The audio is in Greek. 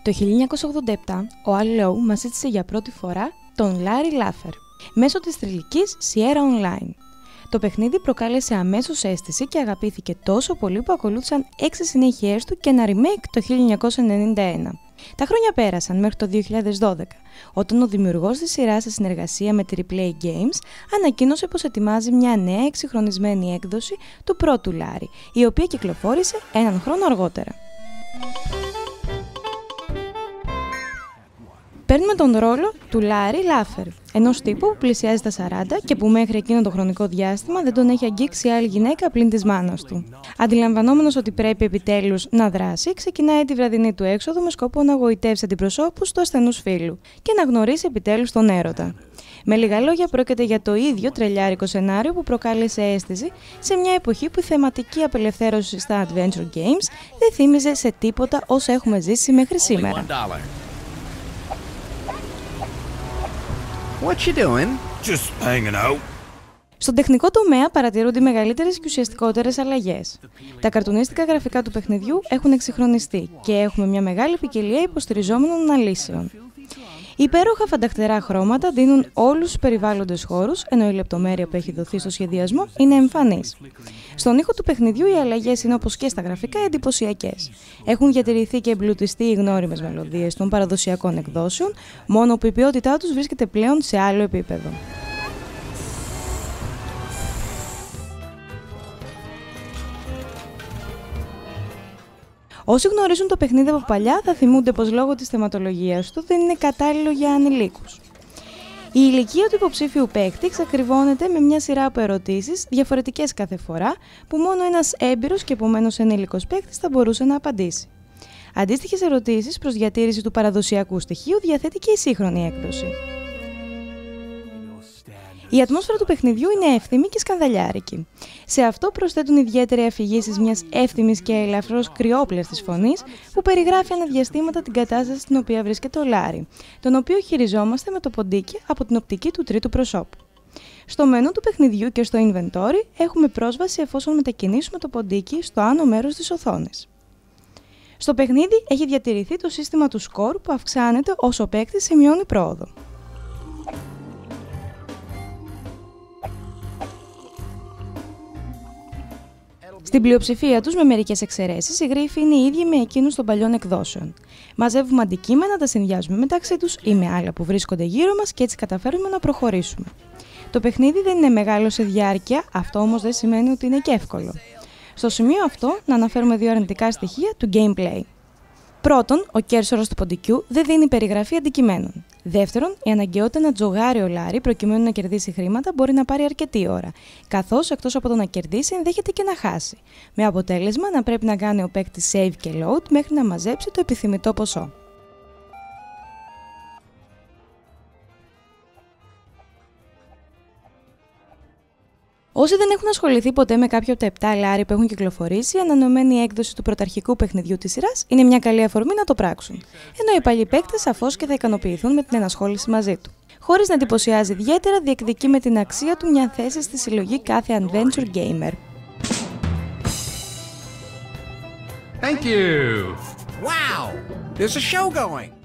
Το 1987, ο Al Lowe μας ζήτησε για πρώτη φορά τον Larry Laffer μέσω της θρυλικής Sierra Online. Το παιχνίδι προκάλεσε αμέσως αίσθηση και αγαπήθηκε τόσο πολύ που ακολούθησαν 6 συνέχειές του και ένα remake το 1991. Τα χρόνια πέρασαν μέχρι το 2012, όταν ο δημιουργός της σειράς σε συνεργασία με Replay Games ανακοίνωσε πως ετοιμάζει μια νέα εξυγχρονισμένη έκδοση του πρώτου Larry, η οποία κυκλοφόρησε έναν χρόνο αργότερα. Παίρνουμε τον ρόλο του Larry Laffer, ενός τύπου που πλησιάζει τα 40 και που μέχρι εκείνο το χρονικό διάστημα δεν τον έχει αγγίξει άλλη γυναίκα πλην της μάνας του. Αντιλαμβανόμενος ότι πρέπει επιτέλους να δράσει, ξεκινάει τη βραδινή του έξοδο με σκοπό να γοητεύσει αντιπροσώπους του ασθενούς φίλου και να γνωρίσει επιτέλους τον έρωτα. Με λίγα λόγια, πρόκειται για το ίδιο τρελιάρικο σενάριο που προκάλεσε αίσθηση σε μια εποχή που η θεματική απελευθέρωση στα adventure games δεν θύμιζε σε τίποτα όσα έχουμε ζήσει μέχρι σήμερα. What you doing? Just hanging out. Στον τεχνικό τομέα παρατηρούνται οι μεγαλύτερες και ουσιαστικότερες αλλαγές. Τα καρτουνίστικα γραφικά του παιχνιδιού έχουν εξυγχρονιστεί και έχουμε μια μεγάλη ποικιλία υποστηριζόμενων αναλύσεων. Οι υπέροχα φανταχτερά χρώματα δίνουν όλους τους περιβάλλοντες χώρους, ενώ η λεπτομέρεια που έχει δοθεί στο σχεδιασμό είναι εμφανής. Στον ήχο του παιχνιδιού οι αλλαγές είναι, όπως και στα γραφικά, εντυπωσιακές. Έχουν διατηρηθεί και εμπλουτιστεί οι γνώριμες μελωδίες των παραδοσιακών εκδόσεων, μόνο που η ποιότητά τους βρίσκεται πλέον σε άλλο επίπεδο. Όσοι γνωρίζουν το παιχνίδι από παλιά θα θυμούνται πως λόγω της θεματολογίας του δεν είναι κατάλληλο για ανηλίκους. Η ηλικία του υποψήφιου παίκτη εξακριβώνεται με μια σειρά από ερωτήσεις, διαφορετικές κάθε φορά, που μόνο ένας έμπειρος και επομένως ενήλικος παίκτης θα μπορούσε να απαντήσει. Αντίστοιχες ερωτήσεις προς διατήρηση του παραδοσιακού στοιχείου διαθέτει και η σύγχρονη έκδοση. Η ατμόσφαιρα του παιχνιδιού είναι εύθυμη και σκανδαλιάρικη. Σε αυτό προσθέτουν ιδιαίτερη αφηγήσεις μιας εύθυμης και ελαφρώς κρυόπλευτης φωνής που περιγράφει αναδιαστήματα την κατάσταση στην οποία βρίσκεται ο Λάρι, τον οποίο χειριζόμαστε με το ποντίκι από την οπτική του τρίτου προσώπου. Στο μενού του παιχνιδιού και στο inventory έχουμε πρόσβαση εφόσον μετακινήσουμε το ποντίκι στο άνω μέρος της οθόνης. Στο παιχνίδι έχει διατηρηθεί το σύστημα του σκορ που αυξάνεται όσο ο παίκτης σημειώνει πρόοδο. Στην πλειοψηφία τους, με μερικές εξαιρέσεις, οι γρίφοι είναι οι ίδιοι με εκείνους των παλιών εκδόσεων. Μαζεύουμε αντικείμενα, τα συνδυάζουμε μεταξύ τους ή με άλλα που βρίσκονται γύρω μας και έτσι καταφέρουμε να προχωρήσουμε. Το παιχνίδι δεν είναι μεγάλο σε διάρκεια, αυτό όμως δεν σημαίνει ότι είναι και εύκολο. Στο σημείο αυτό, να αναφέρουμε δύο αρνητικά στοιχεία του gameplay. Πρώτον, ο κέρσορας του ποντικού δεν δίνει περιγραφή αντικειμένων. Δεύτερον, η αναγκαιότητα να τζογάρει ο Λάρι προκειμένου να κερδίσει χρήματα μπορεί να πάρει αρκετή ώρα, καθώς εκτός από το να κερδίσει ενδέχεται και να χάσει, με αποτέλεσμα να πρέπει να κάνει ο παίκτης save και load μέχρι να μαζέψει το επιθυμητό ποσό. Όσοι δεν έχουν ασχοληθεί ποτέ με κάποιο από τα 7 Λάρι που έχουν κυκλοφορήσει, η ανανεωμένη έκδοση του πρωταρχικού παιχνιδιού της σειράς είναι μια καλή αφορμή να το πράξουν, ενώ οι παλιοί παίκτες σαφώς και θα ικανοποιηθούν με την ενασχόληση μαζί του. Χωρίς να εντυπωσιάζει ιδιαίτερα, διεκδικεί με την αξία του μια θέση στη συλλογή κάθε adventure gamer. Thank you. Wow, there's a show going.